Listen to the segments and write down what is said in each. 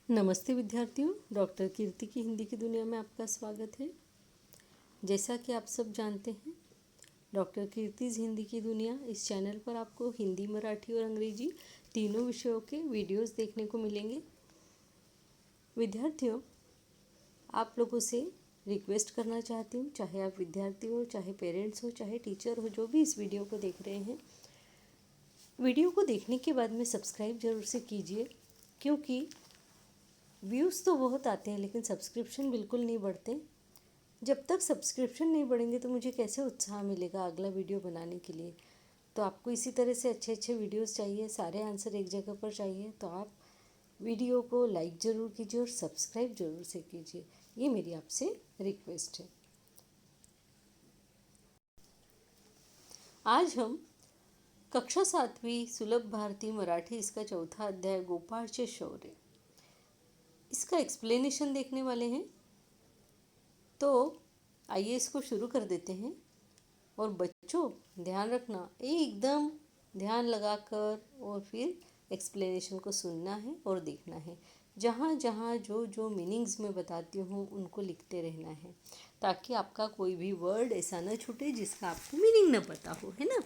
नमस्ते विद्यार्थियों, डॉक्टर कीर्ति की हिंदी की दुनिया में आपका स्वागत है। जैसा कि आप सब जानते हैं, डॉक्टर कीर्तिज हिंदी की दुनिया इस चैनल पर आपको हिंदी, मराठी और अंग्रेजी तीनों विषयों के वीडियोस देखने को मिलेंगे। विद्यार्थियों, आप लोगों से रिक्वेस्ट करना चाहती हूँ, चाहे आप विद्यार्थी हो, चाहे पेरेंट्स हो, चाहे टीचर हो, जो भी इस वीडियो को देख रहे हैं, वीडियो को देखने के बाद में सब्सक्राइब जरूर से कीजिए, क्योंकि व्यूज़ तो बहुत आते हैं लेकिन सब्सक्रिप्शन बिल्कुल नहीं बढ़ते। जब तक सब्सक्रिप्शन नहीं बढ़ेंगे तो मुझे कैसे उत्साह मिलेगा अगला वीडियो बनाने के लिए। तो आपको इसी तरह से अच्छे अच्छे वीडियोस चाहिए, सारे आंसर एक जगह पर चाहिए, तो आप वीडियो को लाइक ज़रूर कीजिए और सब्सक्राइब ज़रूर से कीजिए। ये मेरी आपसे रिक्वेस्ट है। आज हम कक्षा 7वीं सुलभ भारती मराठी इसका चौथा अध्याय गोपाळचे शौर्य, इसका एक्सप्लेनेशन देखने वाले हैं। तो आइए इसको शुरू कर देते हैं। और बच्चों, ध्यान रखना, एकदम ध्यान लगाकर और फिर एक्सप्लेनेशन को सुनना है और देखना है। जहाँ जहाँ जो जो मीनिंग्स मैं बताती हूँ उनको लिखते रहना है, ताकि आपका कोई भी वर्ड ऐसा न छूटे जिसका आपको मीनिंग न पता हो, है ना।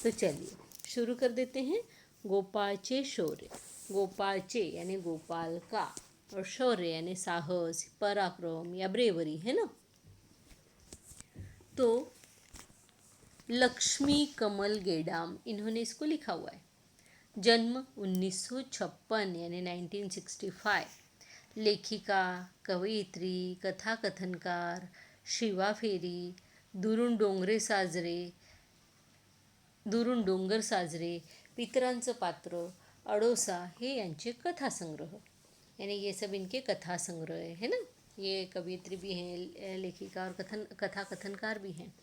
तो चलिए शुरू कर देते हैं। गोपाळचे शौर्य। गोपाळचे यानी गोपाल का, और शौर्य यानी साहस, पराक्रम या ब्रेवरी, है ना। तो लक्ष्मी कमल गेडाम, इन्होंने इसको लिखा हुआ है। जन्म 1956 यानी 1965। लेखिका, कवयित्री, कथाकथनकार, शिवा फेरी, दुरून डोंगर साजरे, पितरांचं पात्र, अडोसा, हे यांचे कथासंग्रह, यानी ये सब इनके कथा संग्रह है ना। ये कवयित्री भी हैं, लेखिका और कथाकथनकार भी हैं।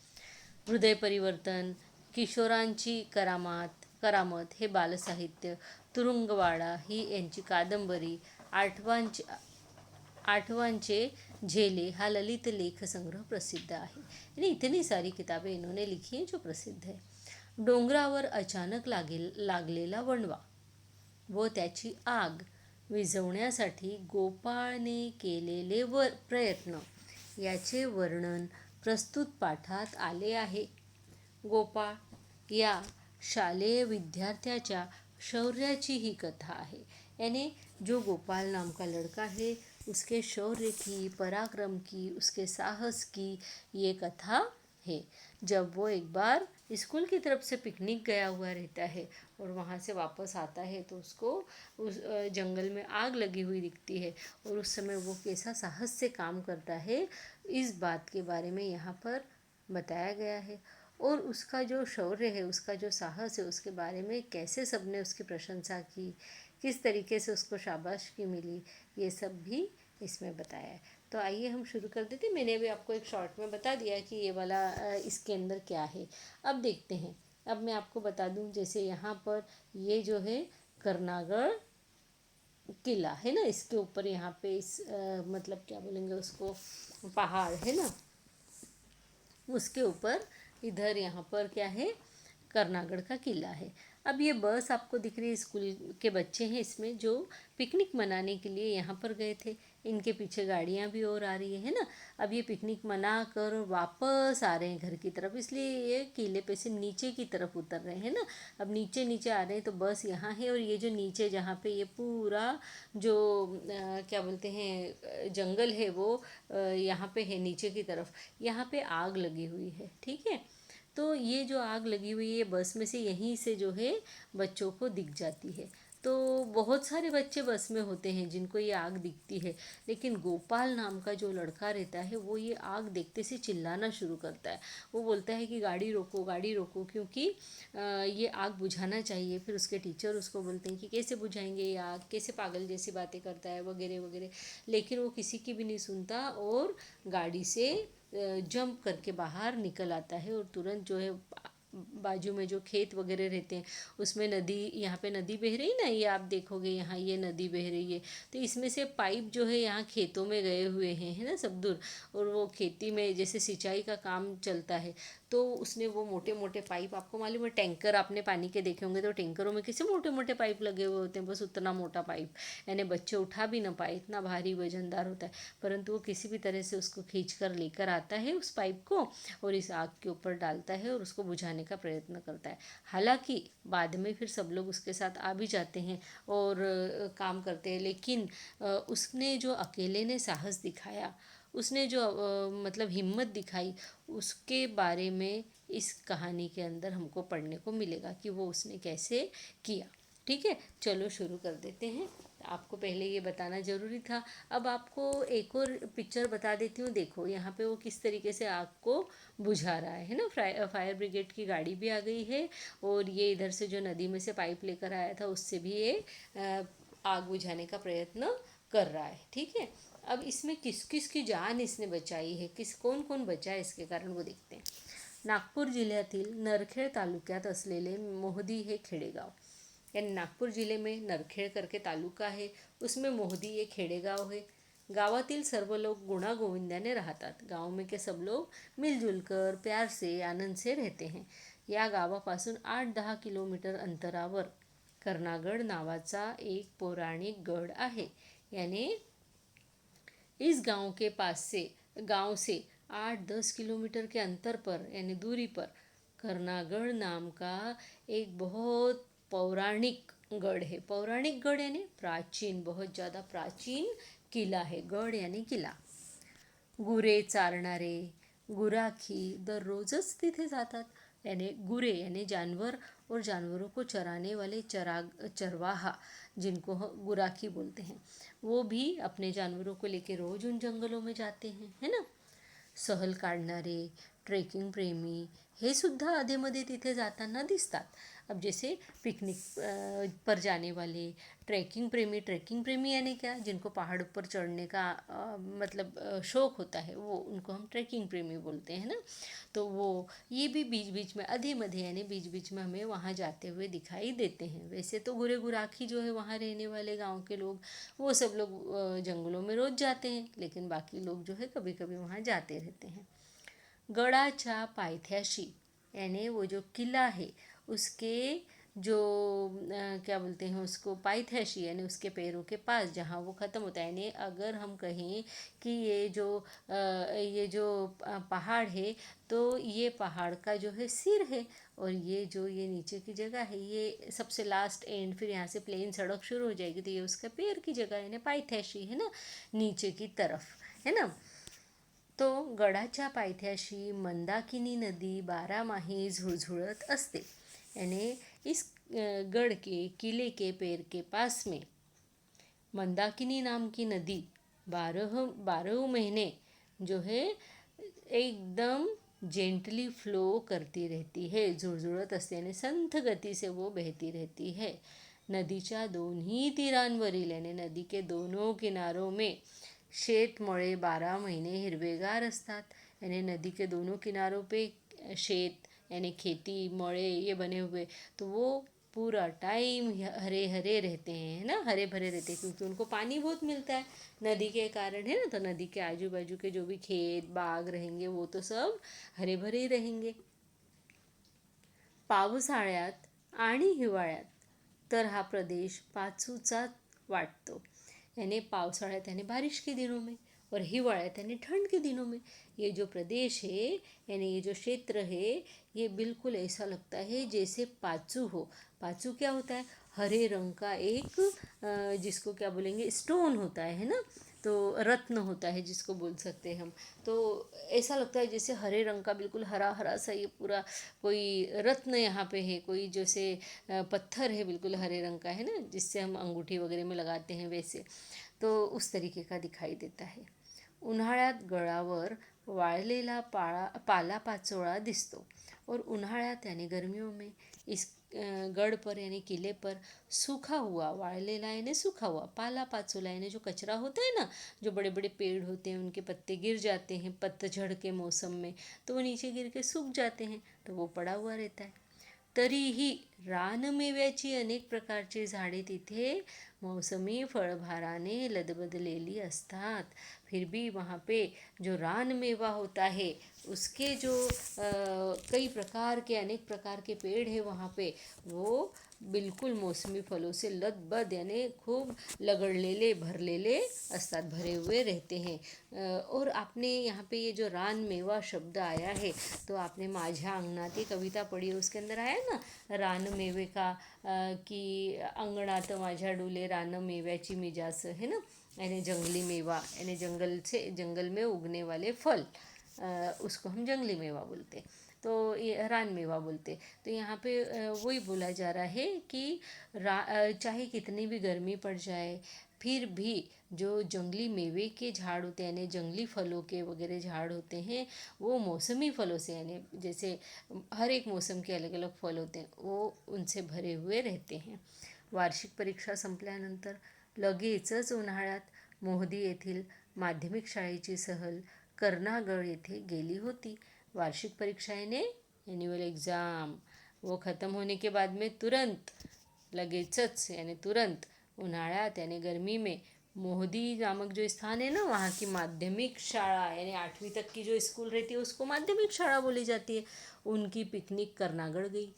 हृदय परिवर्तन, किशोरांची करामत हे बालसाहित्य, तुरुंगवाडा ही यांची कादंबरी, आठवांचे झेले हा ललित लेख संग्रह प्रसिद्ध आहे। यानी इतनी सारी किताबें इन्होंने लिखी हैं जो प्रसिद्ध है। डोंगरावर अचानक लागलेला वणवा व त्याची आग विझवण्यासाठी गोपाळने केलेले प्रयत्न याचे वर्णन प्रस्तुत पाठात आले आहे। गोपाळ या शालेय विद्यार्थ्याच्या शौर्याची ही कथा है। यानी जो गोपाल नाम का लड़का है, उसके शौर्य की, पराक्रम की, उसके साहस की ये कथा है। जब वो एक बार स्कूल की तरफ से पिकनिक गया हुआ रहता है और वहाँ से वापस आता है तो उसको उस जंगल में आग लगी हुई दिखती है, और उस समय वो कैसा साहस से काम करता है, इस बात के बारे में यहाँ पर बताया गया है। और उसका जो शौर्य है, उसका जो साहस है, उसके बारे में कैसे सबने उसकी प्रशंसा की, किस तरीके से उसको शाबाशी मिली, ये सब भी इसमें बताया है। तो आइए हम शुरू कर देते हैं। मैंने अभी आपको एक शॉर्ट में बता दिया कि ये वाला इसके अंदर क्या है। अब देखते हैं। अब मैं आपको बता दूं, जैसे यहाँ पर ये जो है करनागढ़ किला है ना, इसके ऊपर यहाँ पे इस मतलब क्या बोलेंगे उसको, पहाड़ है ना, उसके ऊपर इधर यहाँ पर क्या है, करनागढ़ का किला है। अब ये बस आपको दिख रही है, स्कूल के बच्चे हैं इसमें जो पिकनिक मनाने के लिए यहाँ पर गए थे। इनके पीछे गाड़ियाँ भी और आ रही है ना। अब ये पिकनिक मना कर वापस आ रहे हैं घर की तरफ, इसलिए ये किले पे से नीचे की तरफ उतर रहे हैं ना। अब नीचे नीचे आ रहे हैं तो बस यहाँ है, और ये जो नीचे जहाँ पे ये पूरा जो क्या बोलते हैं जंगल है वो यहाँ पे है नीचे की तरफ। यहाँ पे आग लगी हुई है, ठीक है। तो ये जो आग लगी हुई है बस में से, यहीं से जो है बच्चों को दिख जाती है। तो बहुत सारे बच्चे बस में होते हैं जिनको ये आग दिखती है, लेकिन गोपाल नाम का जो लड़का रहता है वो ये आग देखते से चिल्लाना शुरू करता है। वो बोलता है कि गाड़ी रोको, गाड़ी रोको, क्योंकि ये आग बुझाना चाहिए। फिर उसके टीचर उसको बोलते हैं कि कैसे बुझाएंगे ये आग, कैसे पागल जैसी बातें करता है, वगैरह वगैरह। लेकिन वो किसी की भी नहीं सुनता और गाड़ी से जंप करके बाहर निकल आता है, और तुरंत जो है बाजू में जो खेत वगैरह रहते हैं उसमें नदी, यहाँ पे नदी बह रही ना, ये आप देखोगे यहाँ ये नदी बह रही है। तो इसमें से पाइप जो है यहाँ खेतों में गए हुए हैं, है ना, सब दूर। और वो खेती में जैसे सिंचाई का काम चलता है, तो उसने वो मोटे मोटे पाइप, आपको मालूम है टैंकर आपने पानी के देखे होंगे तो टैंकरों में कैसे मोटे मोटे पाइप लगे हुए होते हैं, बस उतना मोटा पाइप, यानी बच्चे उठा भी ना पाए, इतना भारी वजनदार होता है, परंतु वो किसी भी तरह से उसको खींच कर लेकर आता है उस पाइप को और इस आग के ऊपर डालता है और उसको बुझाने का प्रयत्न करता है। हालांकि बाद में फिर सब लोग उसके साथ आ भी जाते हैं और काम करते हैं, लेकिन उसने जो अकेले ने साहस दिखाया, उसने जो मतलब हिम्मत दिखाई, उसके बारे में इस कहानी के अंदर हमको पढ़ने को मिलेगा कि वो उसने कैसे किया। ठीक है, चलो शुरू कर देते हैं। आपको पहले ये बताना ज़रूरी था। अब आपको एक और पिक्चर बता देती हूँ। देखो यहाँ पे वो किस तरीके से आग को बुझा रहा है ना। फायर ब्रिगेड की गाड़ी भी आ गई है और ये इधर से जो नदी में से पाइप लेकर आया था उससे भी ये आग बुझाने का प्रयत्न कर रहा है। ठीक है, अब इसमें किस किस की जान इसने बचाई है, कौन कौन बचा है इसके कारण वो देखते हैं। नागपूर जिल्ह्यातील नरखेड तालुक्यात असलेले मोहदी हे खेडेगाव, यानी नागपूर जिले में नरखेड करके तालुका है, उसमें मोहदी ये खेडेगाव है। गावातील सर्व लोग गुणागोविंदाने राहतात। गाँव में के सब लोग मिलजुल कर प्यार से आनंद से रहते हैं। या गावापासून 8-10 किलोमीटर अंतरावर कर्नागड नावाचा एक पौराणिक गड आहे। यानी इस गांव से 8-10 किलोमीटर के अंतर पर यानी दूरी पर कर्नागढ़ नाम का एक बहुत पौराणिक गढ़ है। पौराणिक गढ़ यानी प्राचीन, बहुत ज़्यादा प्राचीन किला है। गढ़ यानी किला। गुरे चारणारे गुराखी दररोजच तिथे जातात। यानी गुरे यानी जानवर और जानवरों को चराने वाले चरवाहा, जिनको गुराखी बोलते हैं, वो भी अपने जानवरों को लेके रोज उन जंगलों में जाते हैं, है ना। सहल काढणारे ट्रेकिंग प्रेमी हे सुद्धा अधेमध्ये तिथे जाताना दिसतात। अब जैसे पिकनिक पर जाने वाले ट्रैकिंग प्रेमी यानी क्या, जिनको पहाड़ पर चढ़ने का मतलब शौक होता है, वो उनको हम ट्रैकिंग प्रेमी बोलते हैं ना। तो वो ये भी बीच बीच में अधे मधे यानी बीच बीच में हमें वहाँ जाते हुए दिखाई देते हैं। वैसे तो गुरे गुराखी जो है वहाँ रहने वाले गांव के लोग, वो सब लोग जंगलों में रोज जाते हैं, लेकिन बाकी लोग जो है कभी कभी वहाँ जाते रहते हैं। गडाच्या पायथ्याशी यानी वो जो किला है उसके जो क्या बोलते हैं उसको, पायथ्याशी यानी उसके पैरों के पास जहाँ वो ख़त्म होता है। यानी अगर हम कहें कि ये जो पहाड़ है, तो ये पहाड़ का जो है सिर है और ये नीचे की जगह है, ये सबसे लास्ट एंड, फिर यहाँ से प्लेन सड़क शुरू हो जाएगी, तो ये उसका पैर की जगह यानी पायथ्याशी है ना, नीचे की तरफ, है ना। तो गडाच्या पायथ्याशी मंदाकिनी नदी 12 माही झुळझुळत असते। यानी इस गढ़ के किले के पैर के पास में मंदाकिनी नाम की नदी 12 महीने जो है एकदम जेंटली फ्लो करती रहती है, झुळझुळत असते, यानी संथ गति से वो बहती रहती है। नदीच्या दोन्ही तीरांवरील यानी नदी के दोनों किनारों में शेतमळे 12 महीने हिरवेगार असतात। यानी नदी के दोनों किनारों पे शेत यानी खेती मळे ये बने हुए, तो वो पूरा टाइम हरे हरे रहते हैं, है ना, हरे भरे रहते हैं, क्योंकि उनको पानी बहुत मिलता है नदी के कारण, है ना। तो नदी के आजू बाजू के जो भी खेत बाग रहेंगे वो तो सब हरे भरे ही रहेंगे। पावसाळ्यात आणि हिवाळ्यात तर हा प्रदेश पाचूचा वाटतो। यानी पावसाळ्यात यानी बारिश के दिनों में और हिवाळ्यात यानी ठंड के दिनों में ये जो प्रदेश है यानी ये जो क्षेत्र है, ये बिल्कुल ऐसा लगता है जैसे पाचू हो। पाचू क्या होता है, हरे रंग का एक जिसको क्या बोलेंगे स्टोन होता है ना, तो रत्न होता है जिसको बोल सकते हैं हम। तो ऐसा लगता है जैसे हरे रंग का बिल्कुल हरा हरा सा ये पूरा कोई रत्न यहाँ पे है, कोई जैसे पत्थर है बिल्कुल हरे रंग का, है ना, जिससे हम अंगूठी वगैरह में लगाते हैं वैसे, तो उस तरीके का दिखाई देता है। उन्हाळ्यात गळावर वाळलेला पालापाचोळा दिसतो और उन्हाळ्यात यानी गर्मियों में इस गढ़ पर यानी किले पर सूखा हुआ, वाळलेला यानी सूखा हुआ, पालापाचोला यानी जो कचरा होता है ना, जो बड़े बड़े पेड़ होते हैं उनके पत्ते गिर जाते हैं पतझड़ के मौसम में, तो वो नीचे गिर के सूख जाते हैं, तो वो पड़ा हुआ रहता है। तरीही रानमेव्याची अनेक प्रकारची झाडे तिथे मौसमी फळभाराने लदबदलेली असतात. फिर भी वहाँ पे जो रान मेवा होता है उसके जो कई प्रकार के अनेक प्रकार के पेड़ है वहाँ पे, वो बिल्कुल मौसमी फलों से लदबद यानी खूब लगड़लेले भरलेले असतात, भरे हुए रहते हैं। और आपने यहाँ पे ये जो रान मेवा शब्द आया है, तो आपने माझ्या अंगणात ये कविता पढ़ी है, उसके अंदर आया ना रान मेवे का कि अंगणात माझ्या डुले रान मेव्याची मिजास, है ना, यानी जंगली मेवा, यानी जंगल में उगने वाले फल, उसको हम जंगली मेवा बोलते, तो ये रान मेवा बोलते। तो यहाँ पे वही बोला जा रहा है कि चाहे कितनी भी गर्मी पड़ जाए, फिर भी जो जंगली मेवे के झाड़ होते हैं, यानी जंगली फलों के वगैरह झाड़ होते हैं, वो मौसमी फलों से, यानी जैसे हर एक मौसम के अलग अलग फल होते हैं, वो उनसे भरे हुए रहते हैं। वार्षिक परीक्षा संपल्यानंतर लगेचच उन्हाळ्यात मोहदी येथील माध्यमिक शाळेची सहल कर्नागड येथे गेली होती। वार्षिक परीक्षाएं ने एनुअल एग्ज़ाम वो ख़त्म होने के बाद में तुरंत, लगेचच यानी तुरंत, उन्हाळ्यात यानी गर्मी में मोहदी नामक जो स्थान है ना, वहाँ की माध्यमिक शाला यानी 8वीं तक की जो स्कूल रहती है उसको माध्यमिक शाला बोली जाती है, उनकी पिकनिक कर्नागड गई।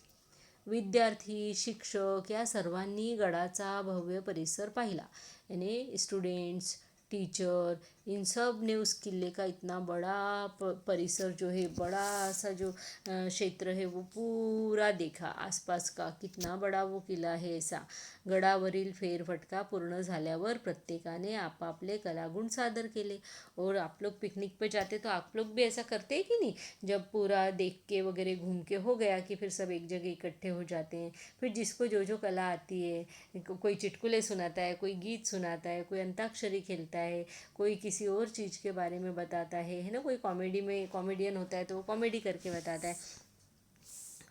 विद्यार्थी, शिक्षक या सर्वांनी गडाचा भव्य परिसर पाहिला, यानी स्टूडेंट्स, टीचर, इन सब ने उस किले का इतना बड़ा परिसर जो है, बड़ा सा जो क्षेत्र है वो पूरा देखा, आसपास का कितना बड़ा वो किला है ऐसा। गडावरील फेरफटका पूर्ण झाल्यावर प्रत्येकाने आपापले कलागुण सादर केले। और आप लोग पिकनिक पे जाते तो आप लोग भी ऐसा करते हैं कि नहीं, जब पूरा देख के वगैरह घूम के हो गया कि फिर सब एक जगह इकट्ठे हो जाते हैं, फिर जिसको जो जो कला आती है, कोई चुटकुले सुनाता है, कोई गीत सुनाता है, कोई अंताक्षरी खेलता है, कोई किसी और चीज़ के बारे में बताता है ना, कोई कॉमेडी में कॉमेडियन होता है तो वो कॉमेडी करके बताता है,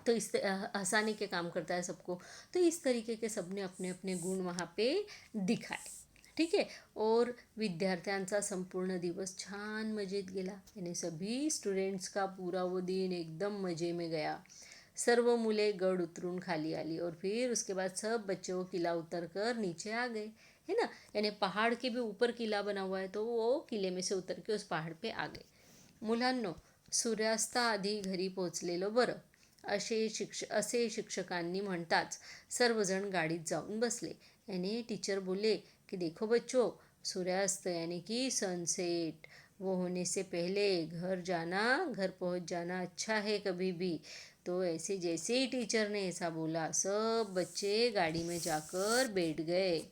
तो इस हंसाने के काम करता है सबको। तो इस तरीके के सबने अपने अपने गुण वहाँ पे दिखाए, ठीक है। और विद्यार्थ्यांचा संपूर्ण दिवस छान मजेत गेला, यानी सभी स्टुडंट्स का पूरा वो दिन एकदम मजे में गया। सर्व मुले गड उतरून खाली आली और फिर उसके बाद सब बच्चे वो किला उतर कर नीचे आ गए, है ना, यानी पहाड़ के भी ऊपर किला बना हुआ है, तो वो किले में से उतर के उस पहाड़ पे आ गए। मुलांनो, सूर्यास्ताआधी घरी पोचलेलं बरं, असे शिक्षकांनी म्हणताच सर्वजण गाडीत जाऊन बसले, यानी टीचर बोले कि देखो बच्चों, सूर्यास्त यानी कि सनसेट वो होने से पहले घर पहुंच जाना अच्छा है कभी भी। तो ऐसे जैसे ही टीचर ने ऐसा बोला, सब बच्चे गाड़ी में जाकर बैठ गए।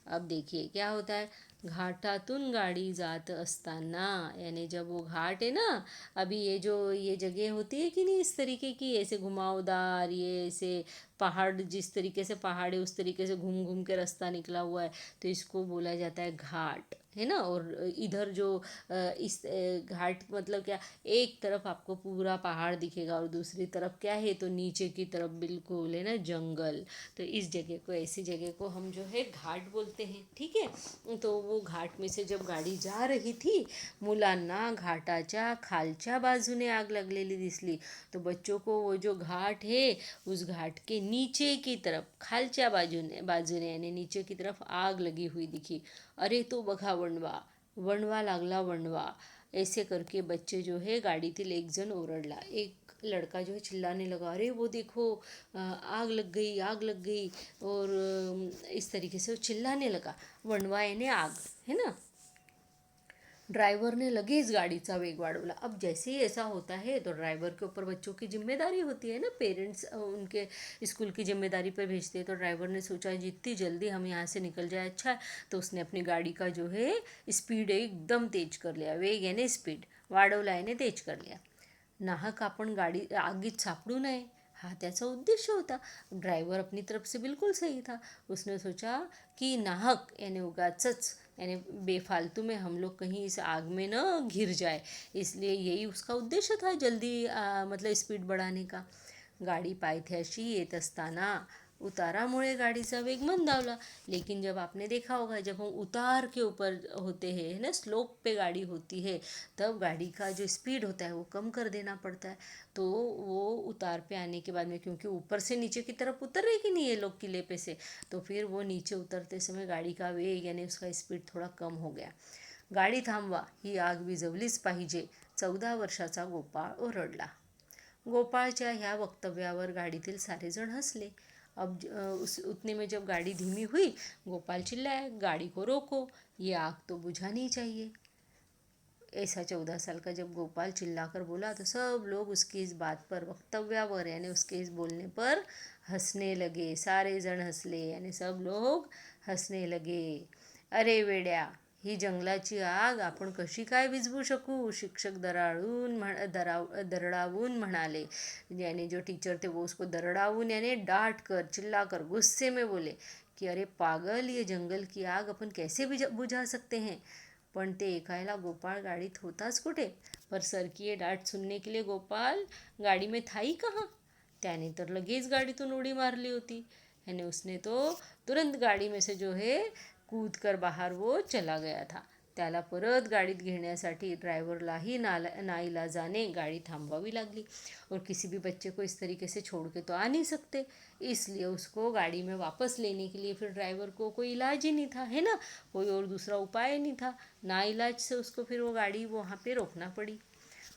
अब देखिए क्या होता है, घाटातून गाड़ी जात असताना, यानी जब वो घाट है ना, अभी ये जगह होती है कि नहीं इस तरीके की, ऐसे घुमावदार, ये ऐसे पहाड़, जिस तरीके से पहाड़ है उस तरीके से घूम घूम के रास्ता निकला हुआ है, तो इसको बोला जाता है घाट, है ना। और इधर जो इस घाट मतलब क्या, एक तरफ आपको पूरा पहाड़ दिखेगा और दूसरी तरफ क्या है, तो नीचे की तरफ बिल्कुल है ना जंगल, तो इस जगह को, ऐसी जगह को हम जो है घाट बोलते हैं, ठीक है। तो वो घाट में से जब गाडी जा रही थी, मुलांना घाटाच्या खालच्या बाजूने आग लगलेली दिसली, तो बच्चों को वो जो घाट है उस घाट के नीचे की तरफ, खालच्या बाजूने यानी नीचे की तरफ आग लगी हुई दिखी। अरे तो बघा वणवा, वणवा लागला वणवा, ऐसे करके बच्चे जो है गाडीतील एक जण ओरडला, एक लड़का जो है चिल्लाने लगा, अरे वो देखो आग लग गई, आग लग गई, और इस तरीके से वो चिल्लाने लगा, वणवा यानी आग, है ना। ड्राइवर ने लगेच गाड़ीचा वेग वाढवला। अब जैसे ही ऐसा होता है तो ड्राइवर के ऊपर बच्चों की जिम्मेदारी होती है ना, पेरेंट्स उनके स्कूल की जिम्मेदारी पर भेजते हैं, तो ड्राइवर ने सोचा जितनी जल्दी हम यहाँ से निकल जाए अच्छा है, तो उसने अपनी गाड़ी का जो है स्पीड एकदम तेज कर लिया, वेग यानी स्पीड वाढवला यानी तेज कर लिया। नाहक आपण गाडी आगीत सापडू नये, हा त्याचा उद्देश होता। ड्राइवर अपनी तरफ से बिल्कुल सही था, उसने सोचा कि नाहक यानी उगाचच, यानी बेफालतू में हम लोग कहीं इस आग में न घिर जाए, इसलिए यही उसका उद्देश्य था, जल्दी मतलब स्पीड बढ़ाने का। गाडी पायथ्याशी येत असताना उतारामुळे गाड़ीचा वेग मंदावला। लेकिन जब आपने देखा होगा, जब हम उतार के ऊपर होते हैं, है ना, स्लोप पे गाड़ी होती है, तब गाड़ी का जो स्पीड होता है वो कम कर देना पड़ता है। तो वो उतार पे आने के बाद में, क्योंकि ऊपर से नीचे की तरफ उतर रहे कि नहीं ये लोग किले पे से, तो फिर वो नीचे उतरते समय गाड़ी का वेग यानी उसका स्पीड थोड़ा कम हो गया। गाडी थांबवा, ही आग विझवलीच पाहिजे, 14 वर्षाचा गोपाळ ओरडला। गोपाळच्या ह्या वक्तव्यावर गाडीतील सारेजण हंसले। अब उतने में जब गाड़ी धीमी हुई, गोपाल चिल्लाया, गाड़ी को रोको, ये आग तो बुझानी चाहिए। ऐसा 14 साल का जब गोपाल चिल्लाकर बोला तो सब लोग उसकी इस बात पर, वक्तव्यावर यानी उसके इस बोलने पर हंसने लगे। सारे जण हंसले यानी सब लोग हंसने लगे। अरे वेड्या, ही जंगलाची आग आपण कशी काय विझवू शकू, शिक्षक दरडावून म्हणाले। यानी जो टीचर थे वो उसको दरडावून यानी डांट कर, चिल्ला कर, गुस्से में बोले कि अरे पागल, ये जंगल की आग अपन कैसे बुझा सकते हैं। पण ते ऐकायला गोपाळ गाडीत होताच कुठे। पर सर की ये डांट सुनने के लिए गोपाल गाड़ी में था ही कहाँ। त्याने तर लगेच गाडीतून उडी मारली होती। यानी उसने तो तुरंत गाड़ी में से जो है कूद कर बाहर वो चला गया था। त्याला परत गाडीत घेण्यासाठी ड्रायव्हरलाही नाईलाजाने गाड़ी थांबवावी लागली। और किसी भी बच्चे को इस तरीके से छोड़ के तो आ नहीं सकते, इसलिए उसको गाड़ी में वापस लेने के लिए फिर ड्राइवर को कोई इलाज ही नहीं था, है ना, कोई और दूसरा उपाय नहीं था। नाईलाज से उसको फिर वो गाड़ी वहाँ पे रोकना पड़ी।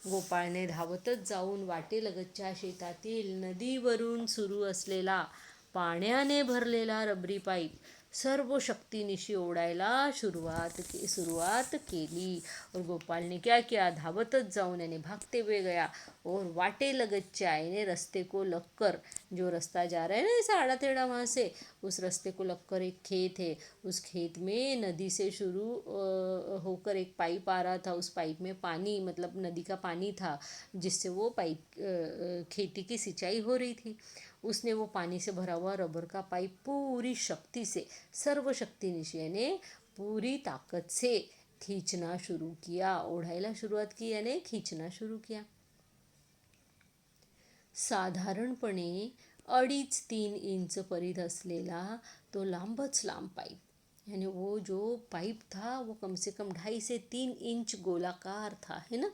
गोपाळने धावतच जाऊन वाटेलगतच्या शेतातील नदीवरून सुरू असलेला पाण्याने भरलेला रबरी पाईप सर्व शक्तीनिशी ओढायला सुरुवात केली। और गोपाल ने क्या किया, धावतच जाऊन यानी भागते हुए गया और वाटेलगतच्या यानी रस्ते को लगकर, जो रास्ता जा रहा है ना ऐसा आड़ा टेढ़ा वहाँ से, उस रास्ते को लगकर एक खेत है। उस खेत में नदी से शुरू होकर एक पाइप आ रहा था। उस पाइप में पानी, मतलब नदी का पानी था, जिससे वो पाइप खेती की सिंचाई हो रही थी। उसने वो पानी से भरा हुआ रबर का पाइप पूरी शक्ति से, सर्व शक्ति निशी यानी पूरी ताकत से खींचना शुरू किया, ओढ़ायला शुरुआत की यानी खींचना शुरू किया। साधारणपणे 2.5-3 इंच परिध असलेला तो लांबच लांब पाइप, यानी वो जो पाइप था वो कम से कम 2.5 से 3 इंच गोलाकार था, है ना।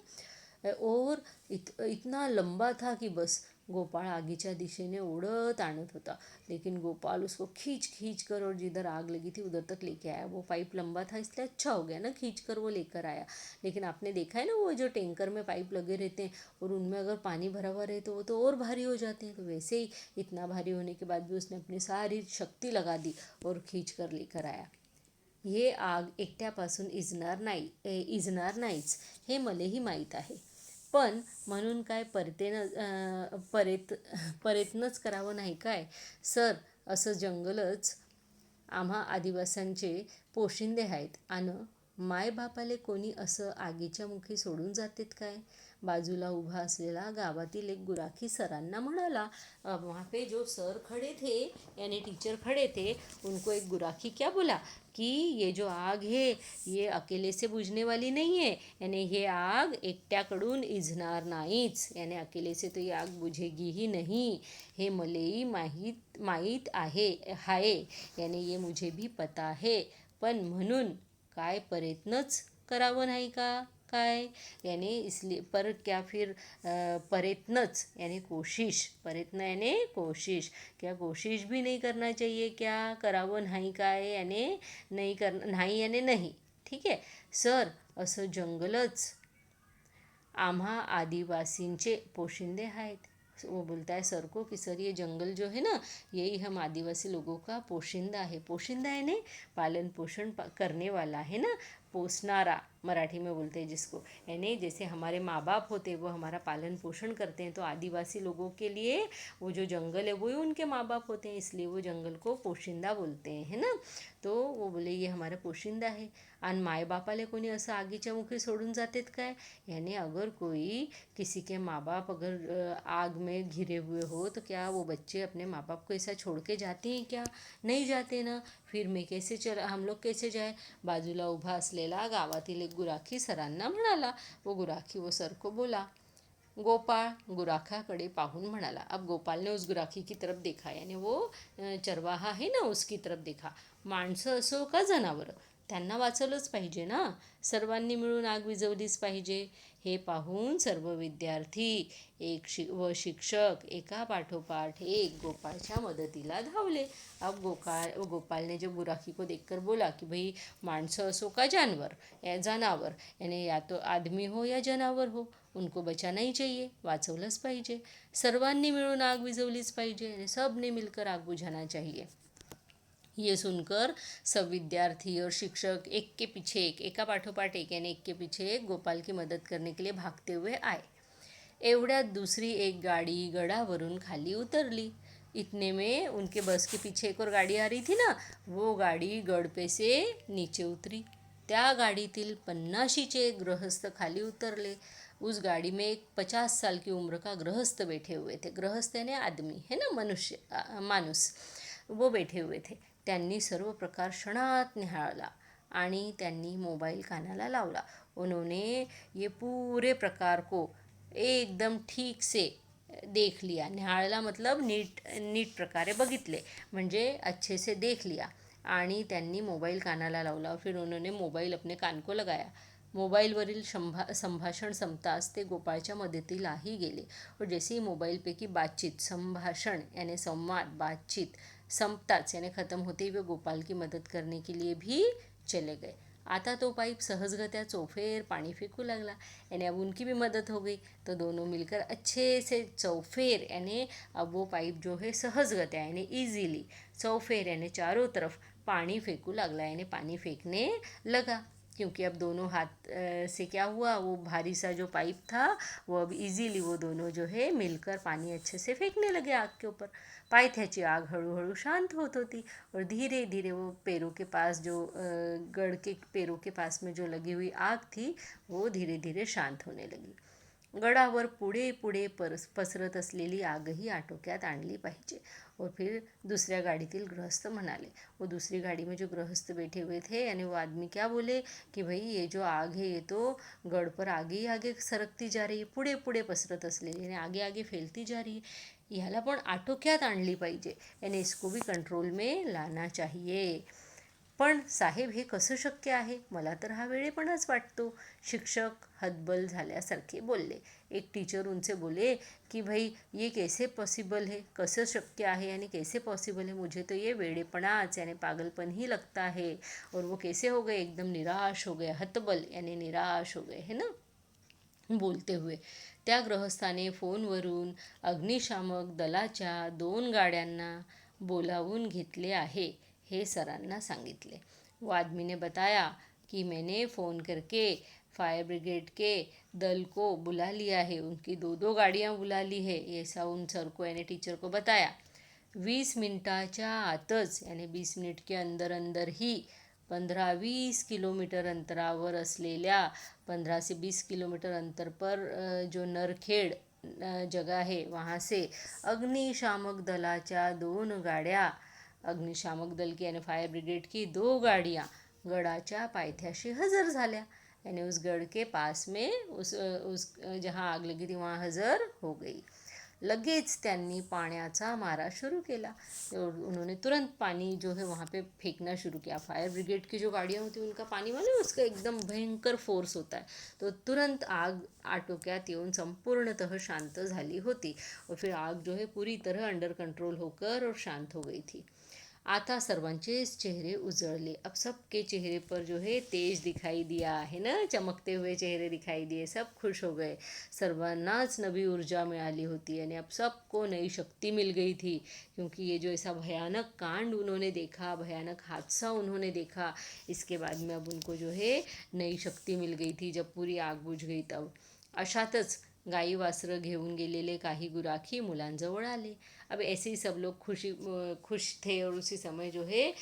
और इतना लंबा था कि बस गोपाल आगीच्या दिशेने उड़त आणत होता। लेकिन गोपाल उसको खींच खींच कर और जिधर आग लगी थी उधर तक लेके आया। वो पाइप लंबा था इसलिए अच्छा हो गया ना, खींच कर वो लेकर आया। लेकिन आपने देखा है ना, वो जो टैंकर में पाइप लगे रहते हैं और उनमें अगर पानी भरा हुआ रहे तो वो तो और भारी हो जाते हैं। तो वैसे ही इतना भारी होने के बाद भी उसने अपनी सारी शक्ति लगा दी और खींच कर लेकर आया। ये आग एकट्यापासून इजणार नाहीच, हे मलाही माहीत आहे। पण म्हणून काय प्रयत्नच करावं नाही काय सर। असं जंगलच आम्हा आदिवासांचे पोशिंदे आहेत आणि मायबापाले कोणी असं आगीच्या मुखी सोडून जातेत काय। बाजूला उभा असलेला गावातील एक गुराखी सरांना म्हणाला। वहाँ पे जो सर खड़े थे यानी टीचर खड़े थे, उनको एक गुराखी क्या बोला कि ये जो आग है ये अकेले से बुझने वाली नहीं है, यानी ये आग एकट्याकडून इझणार नाहीच, यानी अकेले से तो ये आग बुझेगी ही नहीं, हे मलेही माहीत आहे, यानी ये मुझे भी पता है, पण म्हणून काय प्रयत्नच करावं नाही का काय, यानी इसलिए पर क्या फिर प्रयत्नच यानी कोशिश, प्रयत्न यानी कोशिश, क्या कोशिश भी नहीं करना चाहिए क्या, करावं नाही काय यानी नाही यानी नहीं, ठीक है सर। असं जंगलच आम्हा आदिवासींचे पोशिंदे आहेत। वो बोलता है सर को कि सर ये जंगल जो है ना, यही हम आदिवासी लोगों का पोशिंदा है। पोशिंदा है ने पालन पोषण करने वाला है ना, पोसनारा मराठी में बोलते हैं जिसको, यानी जैसे हमारे माँ बाप होते हैं वो हमारा पालन पोषण करते हैं, तो आदिवासी लोगों के लिए वो जो जंगल है वो ही उनके माँ बाप होते हैं, इसलिए वो जंगल को पोशिंदा बोलते हैं, है ना। तो वो बोले ये हमारा पोशिंदा है। आणि माय बापाले कोणी असं आगीच्या मुखी सोडून जातेत काय, यानी अगर कोई किसी के माँ बाप अगर आग में घिरे हुए हो तो क्या वो बच्चे अपने माँ बाप को ऐसा छोड़ के जाते हैं क्या, नहीं जाते ना। फिर हम लोग कैसे जाए। बाजूला उभा असलेला गावातील एक गुराखी सरांना म्हणाला। वो गुराखी वो सर को बोला गोपाळ गुराखाकडे पाहून म्हणाला। अब गोपाल ने उस गुराखी की तरफ देखा, यानी वो चरवाहा है ना, उसकी तरफ देखा। माणसं असो का जनावरं, त्यांना वाचवलंच पाहिजे ना, सर्वांनी मिळून आग विझवलीच पाहिजे। हे पाहून सर्व विद्यार्थी व शिक्षक एका पाठोपाठ एक गोपाळच्या मदतीला धावले। अब गोपाल ने जब गुराखी को देखकर बोला कि भाई माणसं असो का जनावर, यानी या तो आदमी हो या जनावर हो, उनको बचाना ही चाहिए, वाचवलंच पाहिजे। सर्वांनी मिळून आग विझवलीच पाहिजे, यानी सबने मिलकर आग बुझाना चाहिए। ये सुनकर सब विद्यार्थी और शिक्षक एक के पीछे एका पाठोपाठ एक, यानी एक के पीछे एक गोपाल की मदद करने के लिए भागते हुए आए। एवढ्यात दूसरी एक गाड़ी गडावरून खाली उतरली। इतने में उनके बस के पीछे एक और गाड़ी आ रही थी ना, वो गाड़ी गड़ पे से नीचे उतरी। त्या गाडीतील 50चे गृहस्थ खाली उतरले। उस गाड़ी में एक 50 साल की उम्र का गृहस्थ बैठे हुए थे। गृहस्थ यानी आदमी है ना, मनुष्य, माणूस, वो बैठे हुए थे। त्यांनी सर्व प्रकार क्षणात निहाळला आणि त्यांनी मोबाईल कानाला लावला। उन्होंने ये पूरे प्रकार को एकदम ठीक से देख लिया। निहाळला मतलब नीट प्रकारे बघितले, म्हणजे अच्छे से देख लिया। आणि त्यांनी मोबाईल कानाला लावला। फिर उन्होंने मोबाईल अपने कान को लगाया। मोबाईलवरील संभाषण संपताच ते गोपाळच्या मदतीलाही गेले। और जैसे ही मोबाईलपैकी बातचीत, संभाषण यानी संवाद, बातचीत संपताच यानी ख़त्म होते ही वे गोपाल की मदद करने के लिए भी चले गए। आता तो पाइप सहजगत्या चौफेर पानी फेंकू लगला, यानी अब उनकी भी मदद हो गई। तो दोनों मिलकर अच्छे से चौफेर यानी अब वो पाइप जो है सहजगत्या यानी ईजीली, चौफेर यानी चारों तरफ पानी फेंकू लगला, यानी पानी फेंकने लगा। क्योंकि अब दोनों हाथ से क्या हुआ, वो भारी सा जो पाइप था वो अब इजीली वो दोनों जो है मिलकर पानी अच्छे से फेंकने लगे आग के ऊपर। पायथ्याची आग हळूहळू शांत होत होती और धीरे धीरे वो पेड़ों के पास जो गढ़ के पेड़ों के पास में जो लगी हुई आग थी वो धीरे धीरे शांत होने लगी। गडावर पुढे पुढे पसरत असलेली आगही आटोक्यात आणली पाहिजे। और फिर दूसऱ्या गाड़ीतील गृहस्थ म्हणाले, वो दूसरी गाड़ी में जो गृहस्थ बैठे हुए थे यानी वो आदमी क्या बोले कि भाई ये जो आग है ये तो गढ़ पर आगे ही आगे सरकती जा रही है, पुढे पुढे पसरत असलेली यानी आगे आगे फैलती जा रही है, ह्याला पण आटोक्यात आणली पाहिजे, यानी इसको भी कंट्रोल में लाना चाहिए। पण साहेब हे कसं शक्य आहे, मला तर हा वेडेपणाच वाटतो, शिक्षक हतबल झाल्यासारखे बोलले। एक टीचर उनसे बोले कि भाई ये कैसे पॉसिबल है, कसं शक्य आहे यानी कैसे पॉसिबल है, मुझे तो ये वेडेपणाच यानी पागलपन ही लगता है। और वो कैसे हो गए, एकदम निराश हो गए, हतबल यानी निराश हो गए, है ना, बोलते हुए। त्या गृहस्थाने फोनवरून अग्निशामक दलाच्या 2 गाड्यांना बोलावून घेतले आहे, हे सरांना सांगितले। वो आदमी ने बताया कि मैंने फ़ोन करके फायर ब्रिगेड के दल को बुला लिया है, उनकी 2-2 गाड़ियाँ बुला ली है, ऐसा उन सर को यानी टीचर को बताया। 20 मिनिटाच्या आतच यानी 20 मिनिट के अंदर अंदर ही 15-20 किलोमीटर अंतरावर असलेल्या 15 से 20 किलोमीटर अंतर पर जो नरखेड जगह है वहाँ से अग्निशामक दलाच्या 2 गाड्या, अग्निशामक दल की यानी फायर ब्रिगेड की 2 गाड़ियाँ गडाच्या पायथ्याशी हजर झाल्या, यानी उस गढ़ के पास में उस जहाँ आग लगी थी वहाँ हजर हो गई। लगेच त्यांनी पाण्याचा मारा शुरू केला। तो उन्होंने तुरंत पानी जो है वहाँ पे फेंकना शुरू किया। फायर ब्रिगेड की जो गाड़ियाँ होती हैं उनका पानी वाला उसका एकदम भयंकर फोर्स होता है, तो तुरंत आग आटोक्यात येऊन संपूर्णतः शांत झाली होती। और फिर आग जो है पूरी तरह अंडर कंट्रोल होकर और शांत हो गई थी। आता सर्वांचेच चेहरे उजळले। अब सबके चेहरे पर जो है तेज दिखाई दिया है ना, चमकते हुए चेहरे दिखाई दिए, सब खुश हो गए। सर्वांनाच नवी ऊर्जा मिळाली होती यानी अब सबको नई शक्ति मिल गई थी, क्योंकि ये जो ऐसा भयानक कांड उन्होंने देखा, भयानक हादसा उन्होंने देखा, इसके बाद में अब उनको जो है नई शक्ति मिल गई थी जब पूरी आग बुझ गई तब। अशातच गाई वासरं घेऊन गेलेले काही गुराखी मुलांजवळ आले। अब ऐसे ही सब लोग खुश थे और उसी समय जो है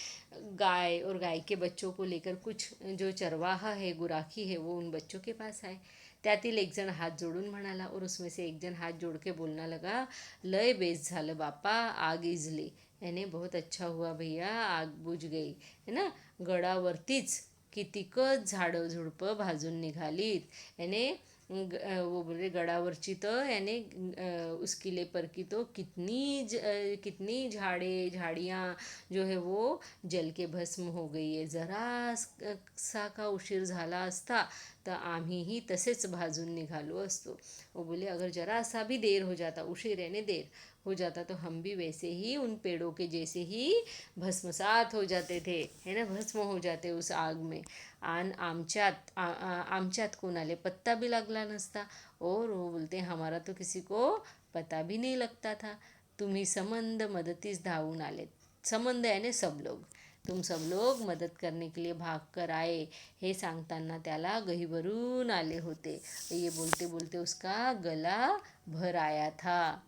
गाय और गाय के बच्चों को लेकर कुछ जो चरवाहा है, गुराखी है, वो उन बच्चों के पास आए। त्यातील एक जण हात जोडून म्हणाला, और उसमें से एक जण हात जोड़ के बोलना लगा, लय बेस झालं बापा, आग इजली, यानी बहुत अच्छा हुआ भैया, आग बुझ गई, है ना। गडावरतीच कितीकच झाडं झुडपं भाजून निघालीत, यानी वो बोले गडावरची तर याने उसकी लेपर की तो कितनी झाड़ियाँ जो है वो जल के भस्म हो गई आहे. जरा सा का उशीर झाला असता तर आम्हीही तसेच भाजून निघालो असतो. वो बोले अगर जरा सा भी देर हो जाता, उशीर यानी देर हो जाता, तो हम भी वैसे ही उन पेड़ों के जैसे ही भस्मसात हो जाते थे, है ना, भस्म हो जाते उस आग में. आमच्यात कोणाले पत्ता भी लागला नसता. और वो बोलते हमारा तो किसी को पता भी नहीं लगता था. तुम्ही समंद मदतीस धावून आले. समंद यानी सब लोग. तुम सब लोग मदत करने के लिए भाग कर आए, हे सांगताना त्याला गहिवरून आले होते. ये बोलते बोलते उसका गला भर आया था.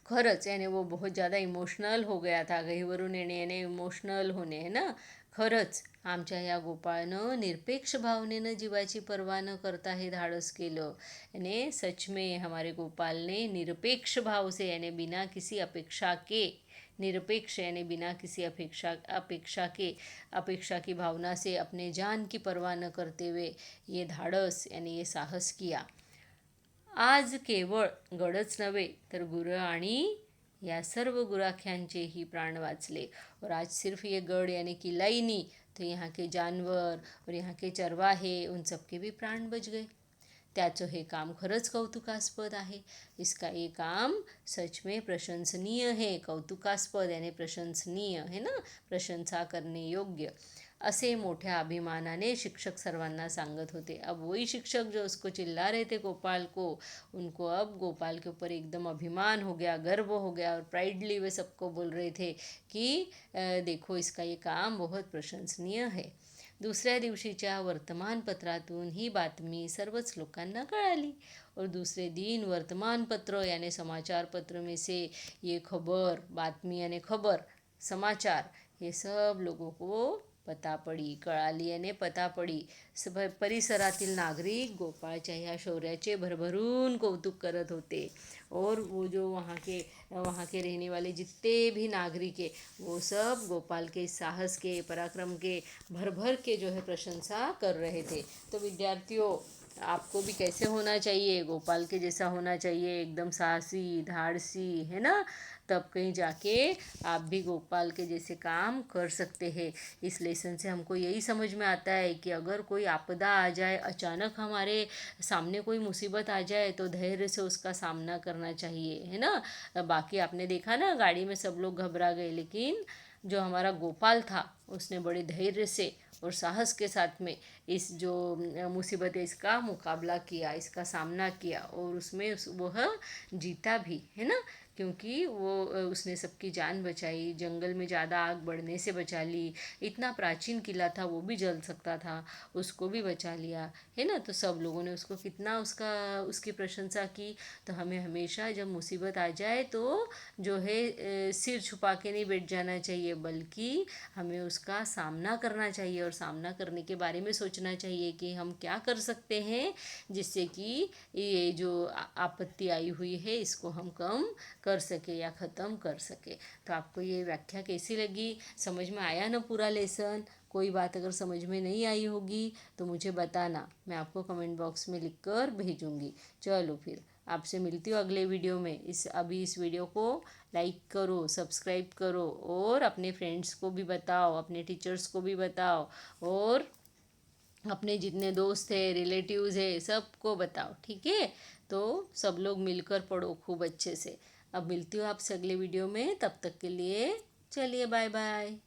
खरंच यानी वो बहुत ज़्यादा इमोशनल हो गया था. गहीवरून येणे याने इमोशनल होणे है ना. खरंच आमच्या या गोपाळनं निरपेक्ष भावनेनं जीवाची पर्वा न करता हे धाडस केलं. याने सच में हमारे गोपाल ने निरपेक्ष भाव से यानी बिना किसी अपेक्षा के, निरपेक्ष यानी बिना किसी अपेक्षा की भावना से अपने जान की परवाह न करते हुए ये धाडस यानी ये साहस किया. आज केवळ गडच नव्हे तर गुरं आणि या सर्व गुराख्यांचेही प्राण वाचले. और आज सिर्फ ये गढ़ यानी किला ही नहीं, तो यहाँ के जानवर और यहाँ के चरवाहे उन सबके भी प्राण बच गए. त्याचं हे काम खरंच कौतुकास्पद आहे. इसका ये काम सच में प्रशंसनीय है. कौतुकास्पद यानी प्रशंसनीय है ना, प्रशंसा करने योग्य, असे मोठ्या अभिमानाने शिक्षक सर्वांना सांगत होते. अब वही शिक्षक जो उसको चिल्ला रहे थे गोपाल को, उनको अब गोपाल के ऊपर एकदम अभिमान हो गया, गर्व हो गया. और प्राइडली वे सबको बोल रहे थे की देखो इसका ये काम बहुत प्रशंसनीय है. दुसऱ्या दिवशीच्या वर्तमानपत्रातून ही बातमी सर्वच लोकांना कळाली. और दूसरे दिन वर्तमानपत्र यानी समाचार पत्र में से ये खबर, बातमी यानी खबर, समाचार, ये सब लोगों को पता पडी, कळाली याने पता पडी. परिसरातील नागरिक गोपाळच्या ह्या शौर्याचे भरभरून कौतुक करत होते. और वो जो वहाँ के रहने वाले जितने भी नागरिक है, वो सब गोपाल के साहस के, पराक्रम के भर भर के जो है प्रशंसा कर रहे थे. तो विद्यार्थियों, आपको भी कैसे होना चाहिए, गोपाल के जैसा होना चाहिए, एकदम साहसी, धाड़सी, है ना. तब कहीं जाके आप भी गोपाल के जैसे काम कर सकते हैं. इस लेसन से हमको यही समझ में आता है कि अगर कोई आपदा आ जाए, अचानक हमारे सामने कोई मुसीबत आ जाए, तो धैर्य से उसका सामना करना चाहिए, है ना. बाकी आपने देखा ना, गाड़ी में सब लोग घबरा गए, लेकिन जो हमारा गोपाल था उसने बड़े धैर्य से और साहस के साथ में इस जो मुसीबत है इसका मुकाबला किया, इसका सामना किया. और उसमें वह जीता भी, है ना. क्योंकि वो उसने सबकी जान बचाई, जंगल में ज़्यादा आग बढ़ने से बचा ली. इतना प्राचीन किला था, वो भी जल सकता था, उसको भी बचा लिया, है ना. तो सब लोगों ने उसको कितना उसकी प्रशंसा की. तो हमें हमेशा जब मुसीबत आ जाए तो जो है सिर छुपा के नहीं बैठ जाना चाहिए, बल्कि हमें उसका सामना करना चाहिए. और सामना करने के बारे में सोचना चाहिए कि हम क्या कर सकते हैं जिससे कि ये जो आपत्ति आई हुई है इसको हम कम कर सके या ख़त्म कर सके. तो आपको ये व्याख्या कैसी लगी, समझ में आया ना पूरा लेसन. कोई बात अगर समझ में नहीं आई होगी तो मुझे बताना, मैं आपको कमेंट बॉक्स में लिख कर भेजूँगी. चलो फिर आपसे मिलती हूँ अगले वीडियो में. इस वीडियो को लाइक करो, सब्सक्राइब करो, और अपने फ्रेंड्स को भी बताओ, अपने टीचर्स को भी बताओ, और अपने जितने दोस्त हैं, रिलेटिव्स है, सबको बताओ, ठीक है. तो सब लोग मिलकर पढ़ो खूब अच्छे से. अब मिलती हूँ आपसे अगले वीडियो में, तब तक के लिए चलिए बाय बाय.